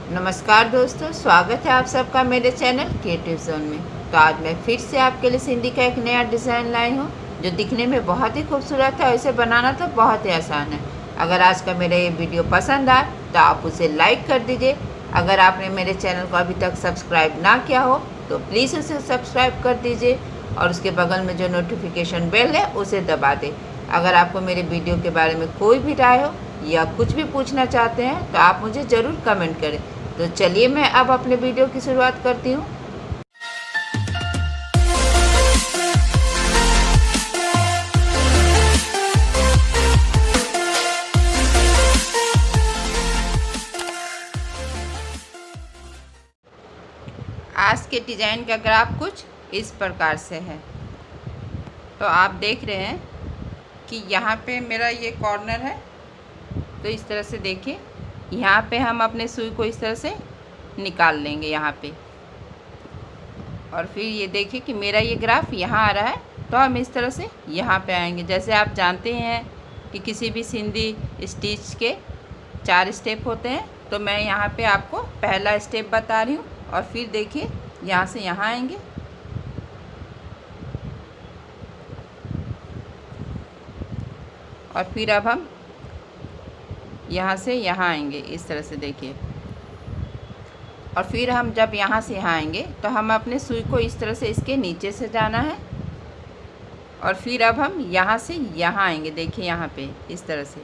नमस्कार दोस्तों, स्वागत है आप सबका मेरे चैनल क्रिएटिव जोन में। तो आज मैं फिर से आपके लिए सिंधी का एक नया डिज़ाइन लाई हूँ जो दिखने में बहुत ही खूबसूरत है और इसे बनाना तो बहुत ही आसान है। अगर आज का मेरा ये वीडियो पसंद आए तो आप उसे लाइक कर दीजिए। अगर आपने मेरे चैनल को अभी तक सब्सक्राइब ना किया हो तो प्लीज़ उसे सब्सक्राइब कर दीजिए और उसके बगल में जो नोटिफिकेशन बेल है उसे दबा दें। अगर आपको मेरे वीडियो के बारे में कोई भी राय हो या कुछ भी पूछना चाहते हैं तो आप मुझे ज़रूर कमेंट करें। तो चलिए मैं अब अपने वीडियो की शुरुआत करती हूँ। आज के डिज़ाइन का ग्राफ कुछ इस प्रकार से है। तो आप देख रहे हैं कि यहाँ पे मेरा ये कॉर्नर है। तो इस तरह से देखिए, यहाँ पे हम अपने सुई को इस तरह से निकाल लेंगे यहाँ पे। और फिर ये देखिए कि मेरा ये ग्राफ यहाँ आ रहा है, तो हम इस तरह से यहाँ पे आएंगे। जैसे आप जानते हैं कि किसी भी सिंधी स्टिच के 4 स्टेप होते हैं, तो मैं यहाँ पे आपको पहला स्टेप बता रही हूँ। और फिर देखिए यहाँ से यहाँ आएंगे और फिर अब हम यहाँ से यहाँ आएंगे इस तरह से देखिए। और फिर हम जब यहाँ से यहाँ आएंगे तो हम अपने सुई को इस तरह से इसके नीचे से जाना है। और फिर अब हम यहाँ से यहाँ आएंगे, देखिए यहाँ पे इस तरह से।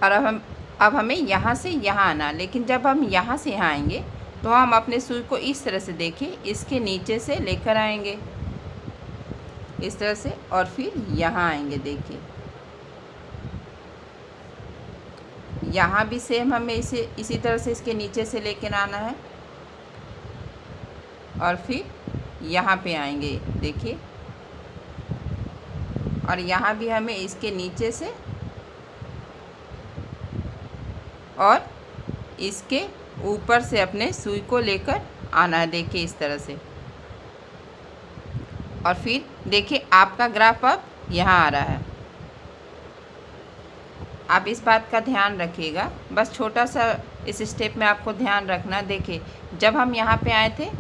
और अब हमें यहाँ से यहाँ आना, लेकिन जब हम यहाँ से यहाँ आएंगे तो हम अपने सुई को इस तरह से देखिए इसके नीचे से लेकर आएंगे इस तरह से। और फिर यहाँ आएंगे, देखिए यहाँ भी सेम हमें इसी तरह से इसके नीचे से लेकर आना है। और फिर यहाँ पे आएंगे, देखिए। और यहाँ भी हमें इसके नीचे से और इसके ऊपर से अपने सुई को लेकर आना है, देखिए इस तरह से। और फिर देखिए आपका ग्राफ अब यहाँ आ रहा है। आप इस बात का ध्यान रखिएगा, बस छोटा सा इस स्टेप में आपको ध्यान रखना। देखिए जब हम यहाँ पे आए थे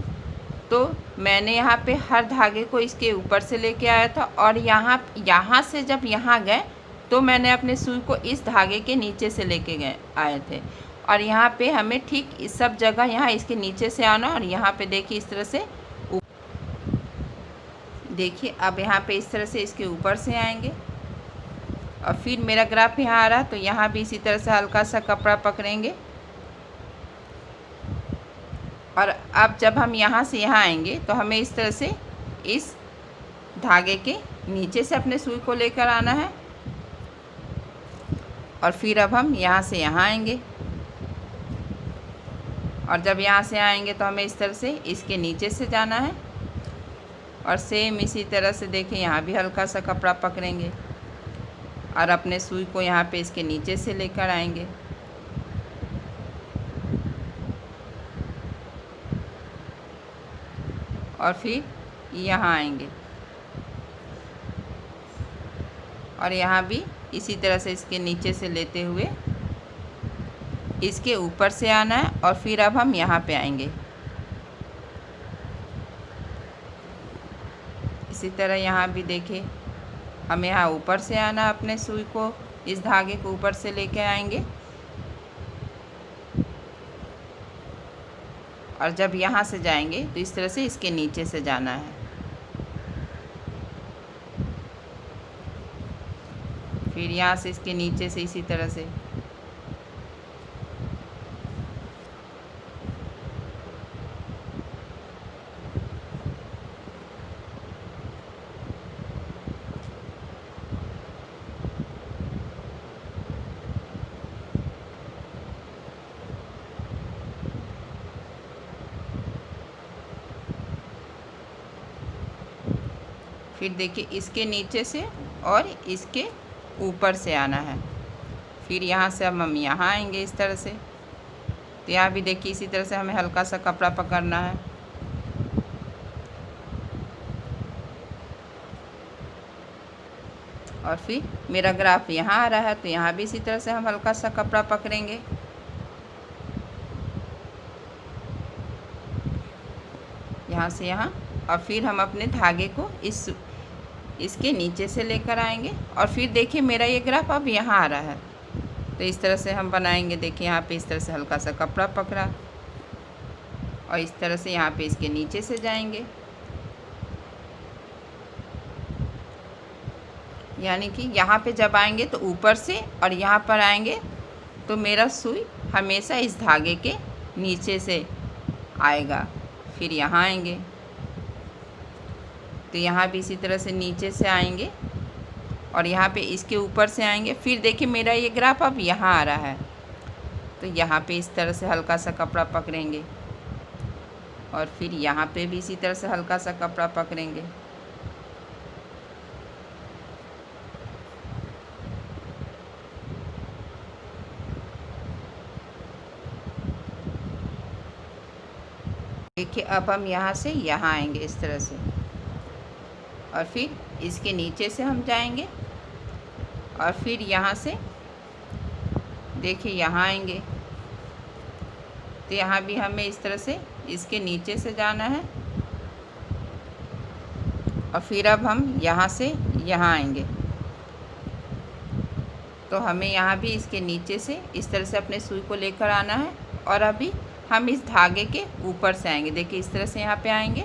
तो मैंने यहाँ पे हर धागे को इसके ऊपर से लेके आया था। और यहाँ से जब यहाँ गए तो मैंने अपने सुई को इस धागे के नीचे से लेके आए थे। और यहाँ पे हमें ठीक इस सब जगह यहाँ इसके नीचे से आना। और यहाँ पे देखिए इस तरह से देखिए अब यहाँ पे इस तरह से इसके ऊपर से आएंगे। और फिर मेरा ग्राफ यहाँ आ रहा, तो यहाँ भी इसी तरह से हल्का सा कपड़ा पकड़ेंगे। और अब जब हम यहाँ से यहाँ आएंगे तो हमें इस तरह से इस धागे के नीचे से अपने सुई को लेकर आना है। और फिर अब हम यहाँ से यहाँ आएंगे। और जब यहाँ से आएंगे तो हमें इस तरह से इसके नीचे से जाना है। और सेम इसी तरह से देखिए यहाँ भी हल्का सा कपड़ा पकड़ेंगे और अपने सुई को यहाँ पे इसके नीचे से लेकर आएंगे। और फिर यहाँ आएंगे और यहाँ भी इसी तरह से इसके नीचे से लेते हुए इसके ऊपर से आना है। और फिर अब हम यहाँ पे आएंगे इसी तरह। यहाँ भी देखिए हमें यहाँ ऊपर से आना, अपने सुई को इस धागे को ऊपर से लेके आएंगे। और जब यहाँ से जाएंगे तो इस तरह से इसके नीचे से जाना है। फिर यहाँ से इसके नीचे से इसी तरह से। फिर देखिए इसके नीचे से और इसके ऊपर से आना है। फिर यहाँ से अब हम यहाँ आएंगे इस तरह से। तो यहाँ भी देखिए इसी तरह से हमें हल्का सा कपड़ा पकड़ना है। और फिर मेरा ग्राफ यहाँ आ रहा है तो यहाँ भी इसी तरह से हम हल्का सा कपड़ा पकड़ेंगे, यहाँ से यहाँ। और फिर हम अपने धागे को इसके नीचे से लेकर आएंगे और फिर देखिए मेरा ये ग्राफ अब यहाँ आ रहा है। तो इस तरह से हम बनाएंगे। देखिए यहाँ पे इस तरह से हल्का सा कपड़ा पकड़ा और इस तरह से यहाँ पे इसके नीचे से जाएंगे, यानी कि यहाँ पे जब आएंगे तो ऊपर से, और यहाँ पर आएंगे तो मेरा सुई हमेशा इस धागे के नीचे से आएगा। फिर यहाँ आएंगे तो यहाँ भी इसी तरह से नीचे से आएंगे और यहाँ पे इसके ऊपर से आएंगे। फिर देखिए मेरा ये ग्राफ अब यहाँ आ रहा है तो यहाँ पे इस तरह से हल्का सा कपड़ा पकड़ेंगे और फिर यहाँ पे भी इसी तरह से हल्का सा कपड़ा पकड़ेंगे। देखिए अब हम यहाँ से यहाँ आएंगे इस तरह से और फिर इसके नीचे से हम जाएंगे और फिर यहाँ से देखिए यहाँ आएंगे तो यहाँ भी हमें इस तरह से इसके नीचे से जाना है और फिर अब हम यहाँ से यहाँ आएंगे तो हमें यहाँ भी इसके नीचे से इस तरह से अपने सुई को लेकर आना है और अभी हम इस धागे के ऊपर से आएंगे। देखिए इस तरह से यहाँ पे आएंगे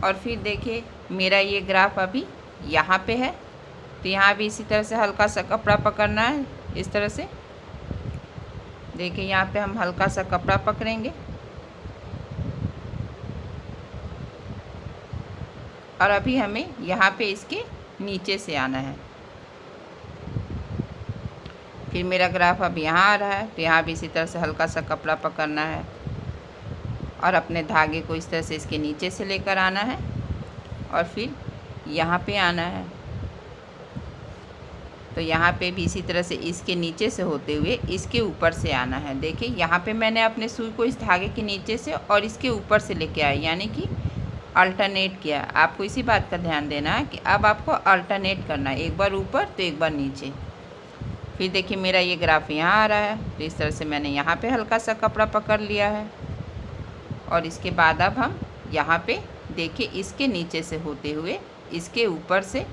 और फिर देखिए मेरा ये ग्राफ अभी यहाँ पे है तो यहाँ भी इसी तरह से हल्का सा कपड़ा पकड़ना है इस तरह से। देखिए यहाँ पे हम हल्का सा कपड़ा पकड़ेंगे और अभी हमें यहाँ पे इसके नीचे से आना है। फिर मेरा ग्राफ अब यहाँ आ रहा है तो यहाँ भी इसी तरह से हल्का सा कपड़ा पकड़ना है और अपने धागे को इस तरह से इसके नीचे से लेकर आना है और फिर यहाँ पे आना है तो यहाँ पे भी इसी तरह से इसके नीचे से होते हुए इसके ऊपर से आना है। देखिए यहाँ पे मैंने अपने सुई को इस धागे के नीचे से और इसके ऊपर से लेके आया, यानी कि अल्टरनेट किया। आपको इसी बात का ध्यान देना है कि अब आपको अल्टरनेट करना है, एक बार ऊपर तो एक बार नीचे। फिर देखिए मेरा ये ग्राफ यहाँ आ रहा है तो इस तरह से मैंने यहाँ पे हल्का सा कपड़ा पकड़ लिया है और इसके बाद अब हम यहाँ पे देखिए इसके नीचे से होते हुए इसके ऊपर से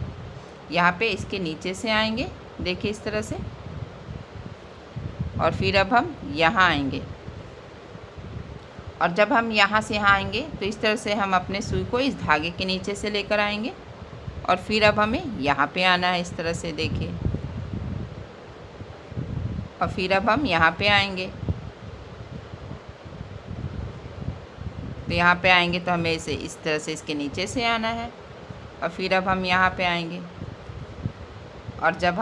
यहाँ पे इसके नीचे से आएंगे। देखिए इस तरह से और फिर अब हम यहाँ आएंगे और जब हम यहाँ से यहाँ आएंगे तो इस तरह से हम अपने सुई को इस धागे के नीचे से लेकर आएंगे और फिर अब हमें यहाँ पे आना है इस तरह से। देखिए और फिर अब हम यहाँ पे आएंगे तो यहाँ पे आएंगे तो हमें इसे इस तरह से इसके नीचे से आना है और फिर अब हम यहाँ पे आएंगे और जब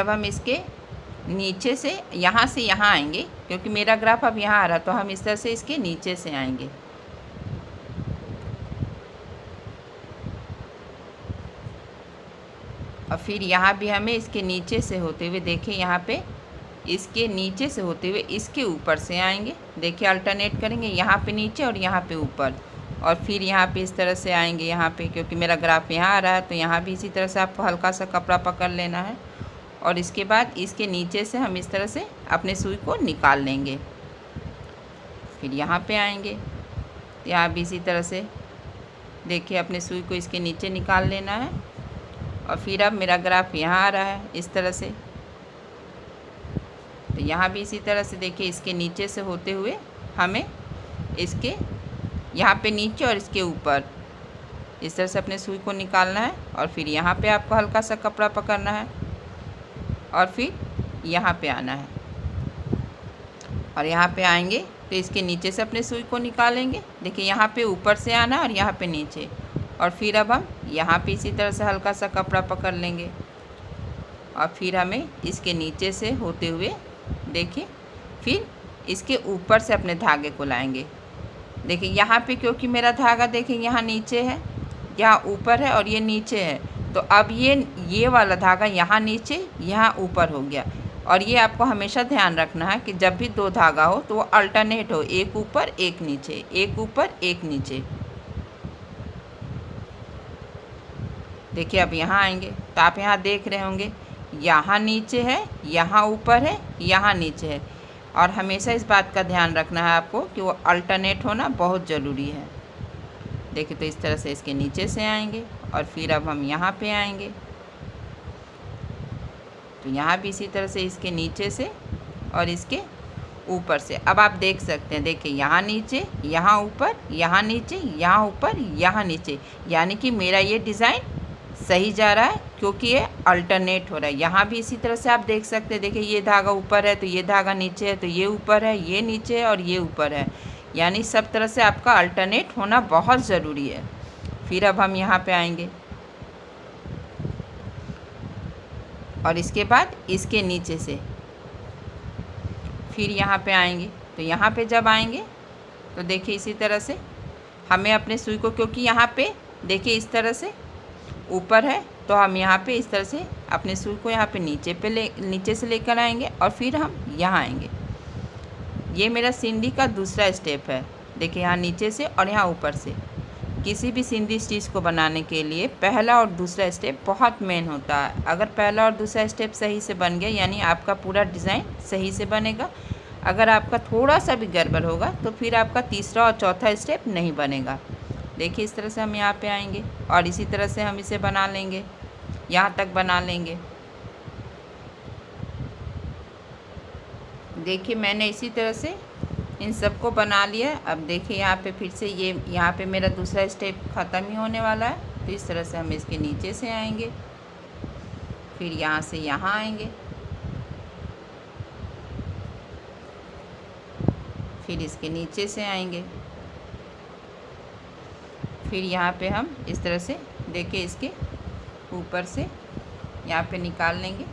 हम इसके नीचे से यहाँ आएंगे, क्योंकि मेरा ग्राफ अब यहाँ आ रहा है तो हम इस तरह से इसके नीचे से आएंगे और फिर यहाँ भी हमें इसके नीचे से होते हुए, देखिए यहाँ पे इसके नीचे से होते हुए इसके ऊपर से आएंगे। देखिए अल्टरनेट करेंगे, यहाँ पे नीचे और यहाँ पे ऊपर और फिर यहाँ पे इस तरह से आएंगे। यहाँ पे क्योंकि मेरा ग्राफ यहाँ आ रहा है तो यहाँ भी इसी तरह से आपको हल्का सा कपड़ा पकड़ लेना है और इसके बाद इसके नीचे से हम इस तरह से अपने सुई को निकाल लेंगे। फिर यहाँ पे आएंगे तो यहाँ भी इसी तरह से देखिए अपने सुई को इसके नीचे निकाल लेना है और फिर अब मेरा ग्राफ यहाँ आ रहा है इस तरह से तो यहाँ भी इसी तरह से देखिए इसके नीचे से होते हुए हमें इसके यहाँ पे नीचे और इसके ऊपर इस तरह से अपने सुई को निकालना है और फिर यहाँ पे आपको हल्का सा कपड़ा पकड़ना है और फिर यहाँ पे आना है और यहाँ पे आएंगे तो इसके नीचे से अपने सुई को निकालेंगे। देखिए यहाँ पे ऊपर से आना और यहाँ पे नीचे और फिर अब हम यहाँ पे इसी तरह से हल्का सा कपड़ा पकड़ लेंगे और फिर हमें इसके नीचे से होते हुए देखिए फिर इसके ऊपर से अपने धागे को लाएंगे। देखिए यहाँ पे क्योंकि मेरा धागा देखिए यहाँ नीचे है, यहाँ ऊपर है और ये नीचे है तो अब ये वाला धागा यहाँ नीचे यहाँ ऊपर हो गया और ये आपको हमेशा ध्यान रखना है कि जब भी दो धागा हो तो वो अल्टरनेट हो, एक ऊपर एक नीचे, एक ऊपर एक नीचे। देखिए अब यहाँ आएंगे तो आप यहाँ देख रहे होंगे यहाँ नीचे है, यहाँ ऊपर है, यहाँ नीचे है। और हमेशा इस बात का ध्यान रखना है आपको कि वो अल्टरनेट होना बहुत ज़रूरी है। देखिए तो इस तरह से इसके नीचे से आएंगे और फिर अब हम यहाँ पे आएंगे तो यहाँ भी इसी तरह से इसके नीचे से और इसके ऊपर से। अब आप देख सकते हैं, देखिए यहाँ नीचे, यहाँ ऊपर, यहाँ नीचे, यहाँ ऊपर, यहाँ नीचे, यानी कि मेरा ये डिज़ाइन सही जा रहा है क्योंकि ये अल्टरनेट हो रहा है। यहाँ भी इसी तरह से आप देख सकते हैं, देखिए ये धागा ऊपर है तो ये धागा नीचे है, तो ये ऊपर है, ये नीचे है और ये ऊपर है, यानी सब तरह से आपका अल्टरनेट होना बहुत ज़रूरी है। फिर अब हम यहाँ पे आएंगे और इसके बाद इसके नीचे से फिर यहाँ पे आएंगे। तो यहाँ पे जब आएंगे तो देखिए इसी तरह से हमें अपने सुई को, क्योंकि यहाँ पे देखिए इस तरह से ऊपर है तो हम यहाँ पे इस तरह से अपने सुई को यहाँ पे नीचे से लेकर आएंगे और फिर हम यहाँ आएंगे। ये मेरा सिंधी का दूसरा स्टेप है। देखिए यहाँ नीचे से और यहाँ ऊपर से। किसी भी सिंधी स्टिच को बनाने के लिए पहला और दूसरा स्टेप बहुत मेन होता है। अगर पहला और दूसरा स्टेप सही से बन गया यानी आपका पूरा डिज़ाइन सही से बनेगा। अगर आपका थोड़ा सा भी गड़बड़ होगा तो फिर आपका तीसरा और चौथा स्टेप नहीं बनेगा। देखिए इस तरह से हम यहाँ पे आएंगे और इसी तरह से हम इसे बना लेंगे, यहाँ तक बना लेंगे। देखिए मैंने इसी तरह से इन सबको बना लिया। अब देखिए यहाँ पे फिर से ये यहाँ पे मेरा दूसरा स्टेप ख़त्म ही होने वाला है। तो इस तरह से हम इसके नीचे से आएंगे, फिर यहाँ से यहाँ आएंगे, फिर इसके नीचे से आएंगे, फिर यहाँ पे हम इस तरह से देखिए इसके ऊपर से यहाँ पे निकाल लेंगे।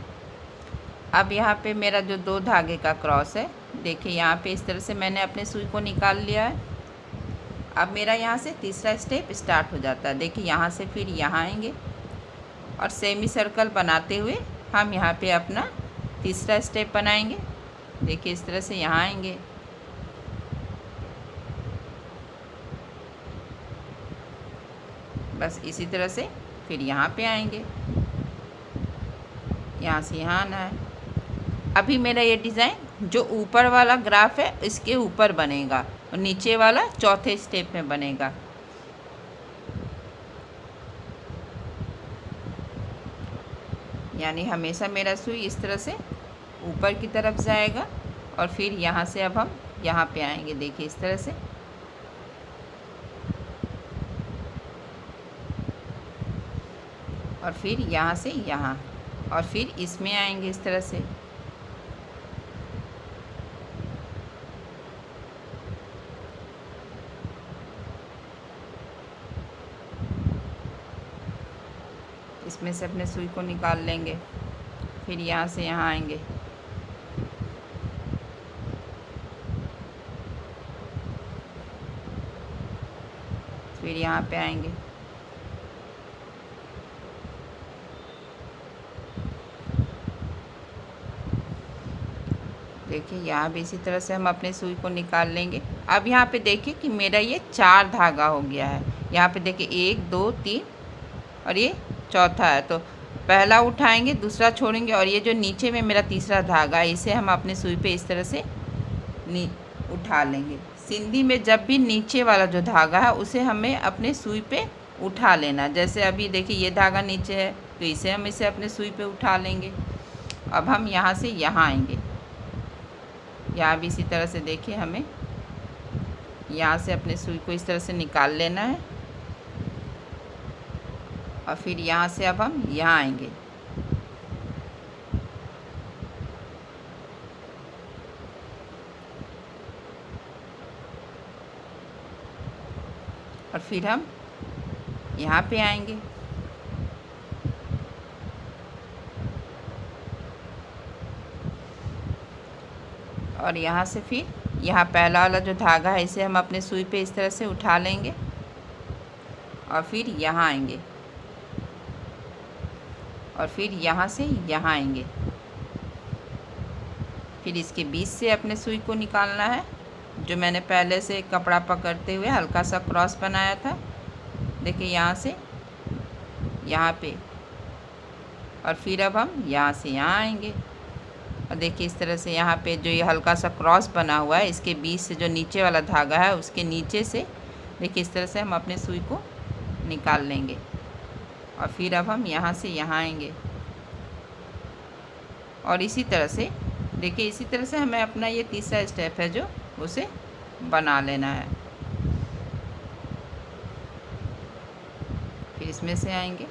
अब यहाँ पे मेरा जो दो धागे का क्रॉस है, देखिए यहाँ पे इस तरह से मैंने अपने सुई को निकाल लिया है। अब मेरा यहाँ से तीसरा स्टेप स्टार्ट हो जाता है। देखिए यहाँ से फिर यहाँ आएंगे और सेमी सर्कल बनाते हुए हम यहाँ पे अपना तीसरा स्टेप बनाएंगे। देखिए इस तरह से यहाँ आएंगे, बस इसी तरह से फिर यहाँ पे आएंगे, यहाँ से यहाँ आना है। अभी मेरा ये डिज़ाइन जो ऊपर वाला ग्राफ है इसके ऊपर बनेगा और नीचे वाला चौथे स्टेप में बनेगा। यानी हमेशा मेरा सुई इस तरह से ऊपर की तरफ जाएगा और फिर यहाँ से अब हम यहाँ पे आएंगे। देखिए इस तरह से और फिर यहाँ से यहाँ और फिर इसमें आएंगे इस तरह से। इसमें से अपने सुई को निकाल लेंगे, फिर यहाँ से यहाँ आएंगे, फिर यहाँ पे आएंगे, देखिए यहाँ भी इसी तरह से हम अपने सुई को निकाल लेंगे। अब यहाँ पे देखिए कि मेरा ये 4 धागा हो गया है। यहाँ पे देखिए 1 2 3 और ये चौथा है। तो पहला उठाएंगे, दूसरा छोड़ेंगे और ये जो नीचे में मेरा तीसरा धागा है इसे हम अपने सुई पे इस तरह से उठा लेंगे। सिंधी में जब भी नीचे वाला जो धागा है उसे हमें अपने सुई पे उठा लेना। जैसे अभी देखिए ये धागा नीचे है तो इसे हम इसे अपने सुई पे उठा लेंगे। अब हम यहाँ से यहाँ आएंगे, यहाँ भी इसी तरह से देखिए हमें यहाँ से अपने सुई को इस तरह से निकाल लेना है और फिर यहाँ से अब हम यहाँ आएंगे और फिर हम यहाँ पे आएंगे और यहाँ से फिर यहाँ पहला वाला जो धागा है इसे हम अपने सुई पे इस तरह से उठा लेंगे और फिर यहाँ आएंगे और फिर यहाँ से यहाँ आएंगे फिर इसके बीच से अपने सुई को निकालना है, जो मैंने पहले से कपड़ा पकड़ते हुए हल्का सा क्रॉस बनाया था। देखिए यहाँ से यहाँ पे, और फिर अब हम यहाँ से यहाँ आएंगे और देखिए इस तरह से यहाँ पे जो ये हल्का सा क्रॉस बना हुआ है, इसके बीच से जो नीचे वाला धागा है उसके नीचे से देखिए इस तरह से हम अपने सुई को निकाल लेंगे और फिर अब हम यहाँ से यहाँ आएंगे और इसी तरह से देखिए इसी तरह से हमें अपना ये तीसरा स्टेप है जो उसे बना लेना है। फिर इसमें से आएंगे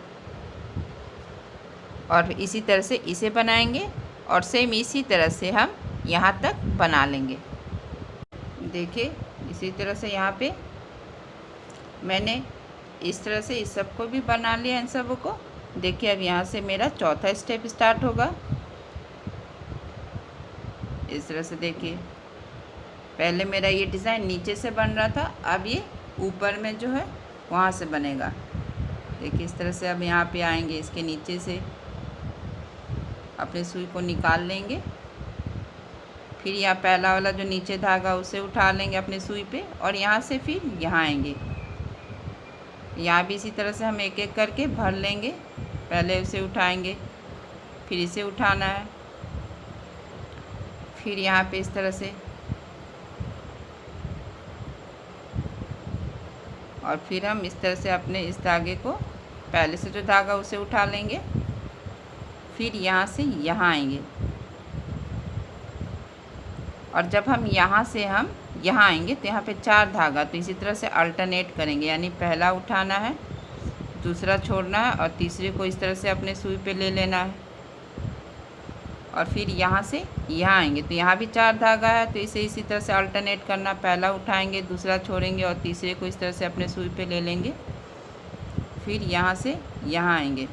और इसी तरह से इसे बनाएंगे और सेम इसी तरह से हम यहाँ तक बना लेंगे। देखिए इसी तरह से यहाँ पे मैंने इस तरह से इस सब को भी बना लिया, इन सब को। देखिए अब यहाँ से मेरा चौथा स्टेप स्टार्ट होगा। इस तरह से देखिए पहले मेरा ये डिज़ाइन नीचे से बन रहा था, अब ये ऊपर में जो है वहाँ से बनेगा। देखिए इस तरह से अब यहाँ पे आएंगे, इसके नीचे से अपने सुई को निकाल लेंगे। फिर यहाँ पहला वाला जो नीचे धागा उसे उठा लेंगे अपने सुई पे और यहाँ से फिर यहाँ आएंगे। यहाँ भी इसी तरह से हम एक एक करके भर लेंगे। पहले उसे उठाएंगे, फिर इसे उठाना है, फिर यहाँ पे इस तरह से, और फिर हम इस तरह से अपने इस धागे को पहले से जो धागा उसे उठा लेंगे। फिर यहाँ से यहाँ आएंगे और जब हम यहाँ से हम यहाँ आएंगे तो यहाँ पे 4 धागा, तो इसी तरह से अल्टरनेट करेंगे, यानी पहला उठाना है, दूसरा छोड़ना है और तीसरे को इस तरह से अपने सुई पे ले लेना है और फिर यहाँ से यहाँ आएंगे तो यहाँ भी 4 धागा है, तो इसे इसी तरह से अल्टरनेट करना, पहला उठाएंगे, दूसरा छोड़ेंगे और तीसरे को इस तरह से अपने सुई पे ले लेंगे। फिर यहाँ से यहाँ आएंगे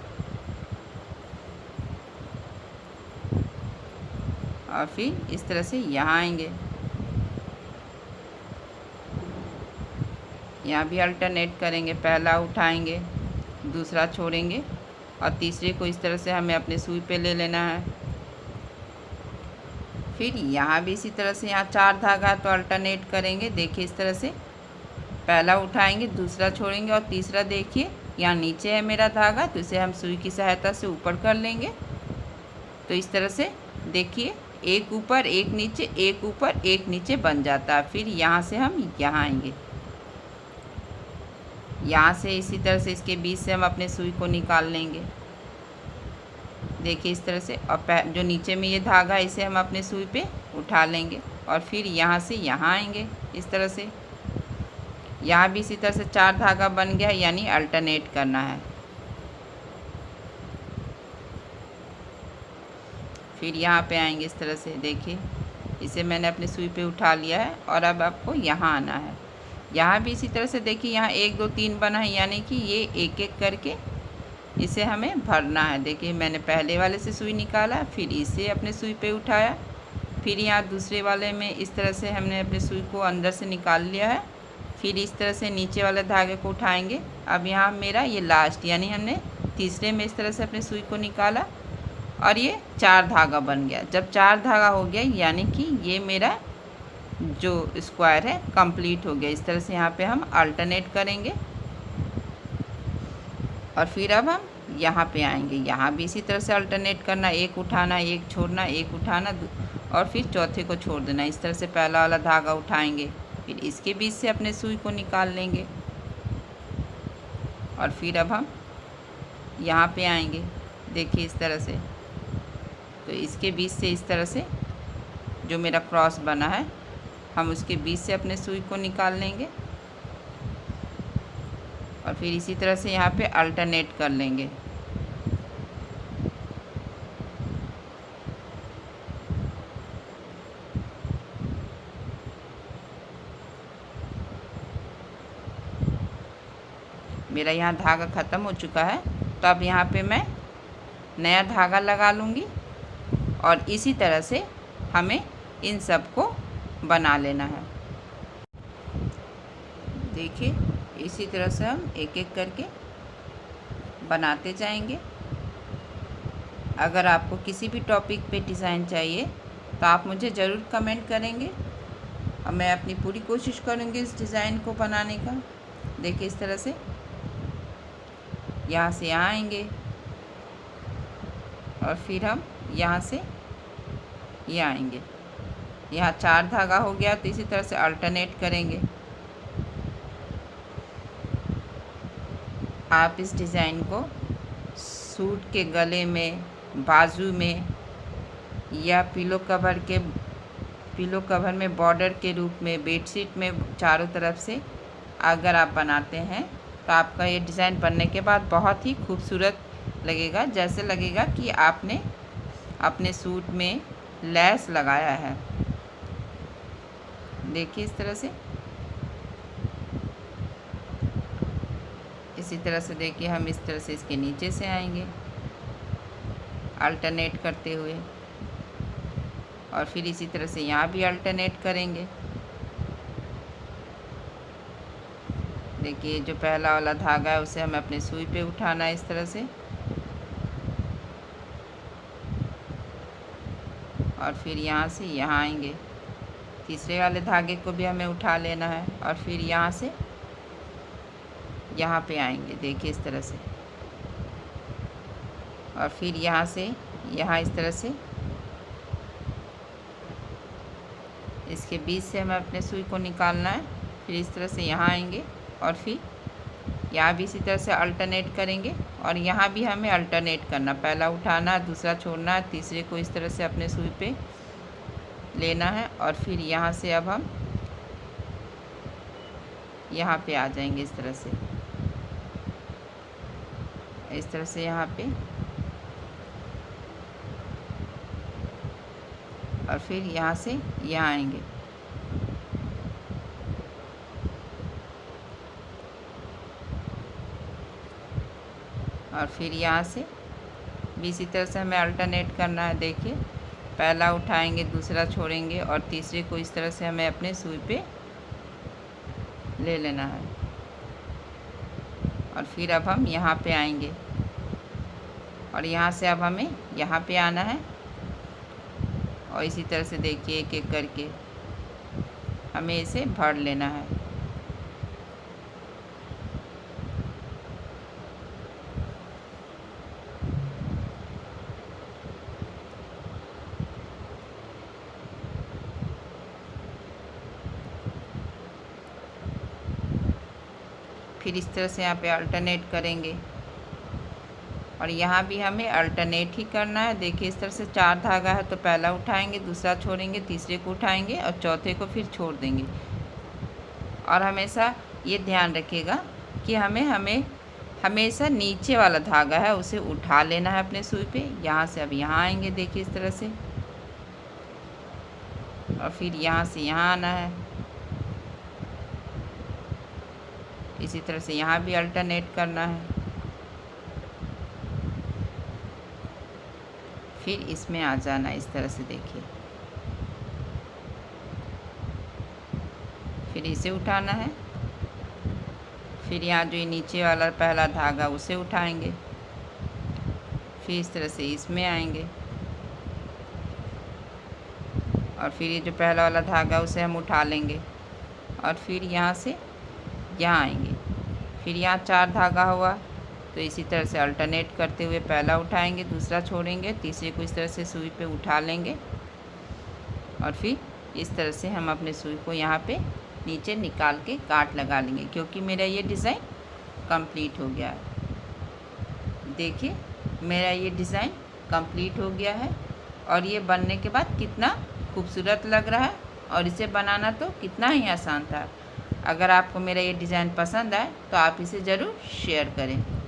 और फिर इस तरह से यहाँ आएंगे, यहाँ भी अल्टरनेट करेंगे, पहला उठाएंगे, दूसरा छोड़ेंगे और तीसरे को इस तरह से हमें अपने सुई पे ले लेना है। फिर यहाँ भी इसी तरह से, यहाँ 4 धागा तो अल्टरनेट करेंगे। देखिए इस तरह से पहला उठाएंगे, दूसरा छोड़ेंगे और तीसरा देखिए यहाँ नीचे है मेरा धागा, तो इसे हम सुई की सहायता से ऊपर कर लेंगे। तो इस तरह से देखिए एक ऊपर एक नीचे, एक ऊपर एक नीचे बन जाता है। फिर यहाँ से हम यहाँ आएंगे, यहाँ से इसी तरह से इसके बीच से हम अपने सुई को निकाल लेंगे। देखिए इस तरह से, और जो नीचे में ये धागा है इसे हम अपने सुई पे उठा लेंगे और फिर यहाँ से यहाँ आएंगे। इस तरह से यहाँ भी इसी तरह से 4 धागा बन गया, यानी अल्टरनेट करना है। फिर यहाँ पे आएंगे इस तरह से, देखिए इसे मैंने अपने सुई पे उठा लिया है और अब आपको यहाँ आना है। यहाँ भी इसी तरह से देखिए यहाँ 1 2 3 बना है, यानी कि ये एक एक करके इसे हमें भरना है। देखिए मैंने पहले वाले से सुई निकाला, फिर इसे अपने सुई पे उठाया, फिर यहाँ दूसरे वाले में इस तरह से हमने अपने सुई को अंदर से निकाल लिया है। फिर इस तरह से नीचे वाले धागे को उठाएंगे। अब यहाँ मेरा ये लास्ट, यानी हमने तीसरे में इस तरह से अपने सुई को निकाला और ये 4 धागा बन गया। जब 4 धागा हो गया यानी कि ये मेरा जो स्क्वायर है कंप्लीट हो गया। इस तरह से यहाँ पे हम अल्टरनेट करेंगे और फिर अब हम यहाँ पे आएंगे। यहाँ भी इसी तरह से अल्टरनेट करना, एक उठाना, एक छोड़ना, एक उठाना और फिर चौथे को छोड़ देना। इस तरह से पहला वाला धागा उठाएंगे, फिर इसके बीच से अपने सुई को निकाल लेंगे और फिर अब हम यहाँ पे आएंगे। देखिए इस तरह से, तो इसके बीच से इस तरह से जो मेरा क्रॉस बना है हम उसके बीच से अपने सुई को निकाल लेंगे और फिर इसी तरह से यहाँ पे अल्टरनेट कर लेंगे। मेरा यहाँ धागा ख़त्म हो चुका है, तो अब यहाँ पे मैं नया धागा लगा लूँगी और इसी तरह से हमें इन सब को बना लेना है। देखिए इसी तरह से हम एक एक करके बनाते जाएंगे। अगर आपको किसी भी टॉपिक पे डिज़ाइन चाहिए तो आप मुझे ज़रूर कमेंट करेंगे और मैं अपनी पूरी कोशिश करूँगी इस डिज़ाइन को बनाने का। देखिए इस तरह से यहाँ से यहाँ आएंगे और फिर हम यहाँ से ये आएंगे। यहाँ 4 धागा हो गया, तो इसी तरह से अल्टरनेट करेंगे। आप इस डिज़ाइन को सूट के गले में, बाजू में या पिलो कवर में बॉर्डर के रूप में, बेडशीट में चारों तरफ से अगर आप बनाते हैं तो आपका ये डिज़ाइन बनने के बाद बहुत ही खूबसूरत लगेगा। जैसे लगेगा कि आपने अपने सूट में लैस लगाया है। देखिए इस तरह से, इसी तरह से देखिए हम इस तरह से इसके नीचे से आएंगे अल्टरनेट करते हुए, और फिर इसी तरह से यहाँ भी अल्टरनेट करेंगे। देखिए जो पहला वाला धागा है उसे हमें अपने सुई पे उठाना है इस तरह से, और फिर यहाँ से यहाँ आएंगे। तीसरे वाले धागे को भी हमें उठा लेना है और फिर यहाँ से यहाँ पे आएंगे। देखिए इस तरह से, और फिर यहाँ से यहाँ इस तरह से इसके बीच से हमें अपने सुई को निकालना है। फिर इस तरह से यहाँ आएंगे और फिर यहाँ भी इसी तरह से अल्टरनेट करेंगे, और यहाँ भी हमें अल्टरनेट करना, पहला उठाना, दूसरा छोड़ना, तीसरे को इस तरह से अपने सुई पे लेना है, और फिर यहाँ से अब हम यहाँ पे आ जाएंगे इस तरह से यहाँ पे, और फिर यहाँ से यहाँ आएंगे। और फिर यहाँ से भी इसी तरह से हमें अल्टरनेट करना है। देखिए पहला उठाएंगे, दूसरा छोड़ेंगे और तीसरे को इस तरह से हमें अपने सुई पे ले लेना है, और फिर अब हम यहाँ पे आएंगे, और यहाँ से अब हमें यहाँ पे आना है, और इसी तरह से देखिए एक एक करके हमें इसे भर लेना है। फिर इस तरह से यहाँ पे अल्टरनेट करेंगे, और यहाँ भी हमें अल्टरनेट ही करना है। देखिए इस तरह से 4 धागा है, तो पहला उठाएंगे, दूसरा छोड़ेंगे, तीसरे को उठाएंगे और चौथे को फिर छोड़ देंगे। और हमेशा ये ध्यान रखिएगा कि हमें हमेशा नीचे वाला धागा है उसे उठा लेना है अपने सुई पे। यहाँ से अब यहाँ आएंगे, देखिए इस तरह से, और फिर यहाँ से यहाँ आना है। इसी तरह से यहाँ भी अल्टरनेट करना है। फिर इसमें आ जाना इस तरह से, देखिए फिर इसे उठाना है। फिर यहाँ जो ये नीचे वाला पहला धागा उसे उठाएंगे, फिर इस तरह से इसमें आएंगे, और फिर ये जो पहला वाला धागा उसे हम उठा लेंगे, और फिर यहाँ से यहाँ आएंगे। फिर यहाँ 4 धागा हुआ, तो इसी तरह से अल्टरनेट करते हुए पहला उठाएंगे, दूसरा छोड़ेंगे, तीसरे को इस तरह से सुई पे उठा लेंगे, और फिर इस तरह से हम अपने सुई को यहाँ पे नीचे निकाल के काट लगा लेंगे, क्योंकि मेरा ये डिज़ाइन कंप्लीट हो गया है। देखिए मेरा ये डिज़ाइन कंप्लीट हो गया है, और ये बनने के बाद कितना खूबसूरत लग रहा है, और इसे बनाना तो कितना ही आसान था। अगर आपको मेरा ये डिज़ाइन पसंद आए तो आप इसे ज़रूर शेयर करें।